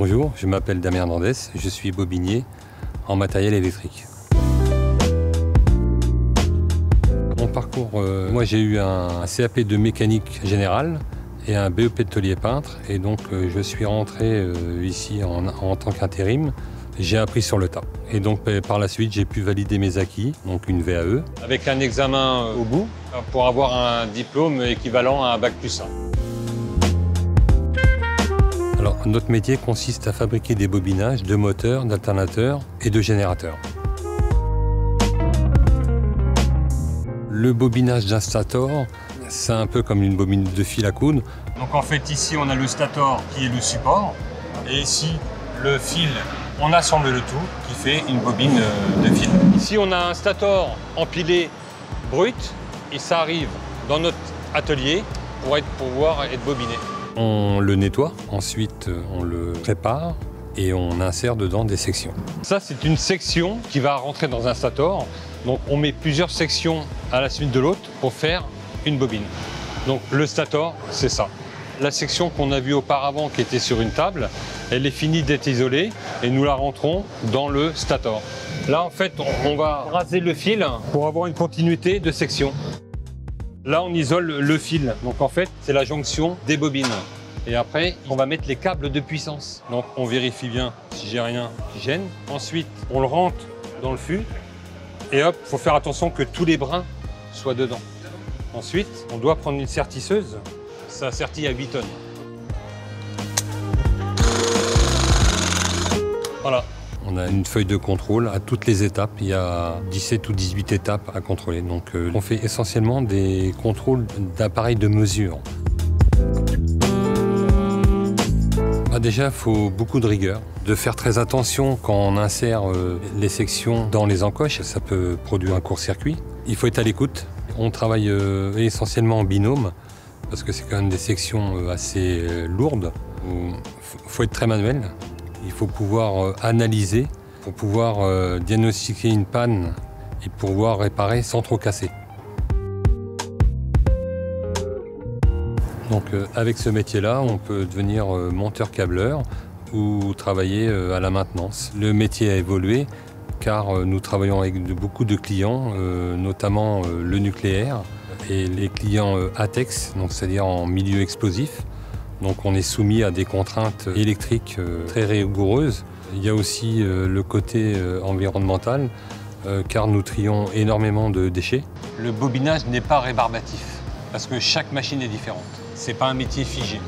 Bonjour, je m'appelle Damien Hernandez, je suis bobinier en matériel électrique. Mon parcours, moi j'ai eu un CAP de mécanique générale et un BEP de tôlier peintre, et donc je suis rentré ici en tant qu'intérim. J'ai appris sur le tas. Et donc par la suite, j'ai pu valider mes acquis, donc une VAE, avec un examen au bout pour avoir un diplôme équivalent à un bac+1. Alors, notre métier consiste à fabriquer des bobinages de moteurs, d'alternateurs et de générateurs. Le bobinage d'un stator, c'est un peu comme une bobine de fil à coudre. Donc en fait, ici, on a le stator qui est le support, et ici, le fil, on assemble le tout, qui fait une bobine de fil. Ici, on a un stator empilé brut, et ça arrive dans notre atelier pour pouvoir être bobiné. On le nettoie, ensuite on le prépare et on insère dedans des sections. Ça, c'est une section qui va rentrer dans un stator. Donc on met plusieurs sections à la suite de l'autre pour faire une bobine. Donc le stator, c'est ça. La section qu'on a vue auparavant qui était sur une table, elle est finie d'être isolée et nous la rentrons dans le stator. Là, en fait, on va raser le fil pour avoir une continuité de section. Là, on isole le fil. Donc en fait, c'est la jonction des bobines. Et après, on va mettre les câbles de puissance. Donc on vérifie bien si j'ai rien qui gêne. Ensuite, on le rentre dans le fût. Et hop, il faut faire attention que tous les brins soient dedans. Ensuite, on doit prendre une sertisseuse. Ça sertit à 8 tonnes. Voilà. On a une feuille de contrôle à toutes les étapes. Il y a 17 ou 18 étapes à contrôler. Donc on fait essentiellement des contrôles d'appareils de mesure. Déjà, il faut beaucoup de rigueur, de faire très attention quand on insère les sections dans les encoches. Ça peut produire un court-circuit. Il faut être à l'écoute. On travaille essentiellement en binôme parce que c'est quand même des sections assez lourdes. Il faut être très manuel. Il faut pouvoir analyser pour pouvoir diagnostiquer une panne et pouvoir réparer sans trop casser. Donc avec ce métier-là, on peut devenir monteur-câbleur ou travailler à la maintenance. Le métier a évolué car nous travaillons avec beaucoup de clients, notamment le nucléaire et les clients ATEX, c'est-à-dire en milieu explosif. Donc on est soumis à des contraintes électriques très rigoureuses. Il y a aussi le côté environnemental, car nous trions énormément de déchets. Le bobinage n'est pas rébarbatif, parce que chaque machine est différente. Ce n'est pas un métier figé.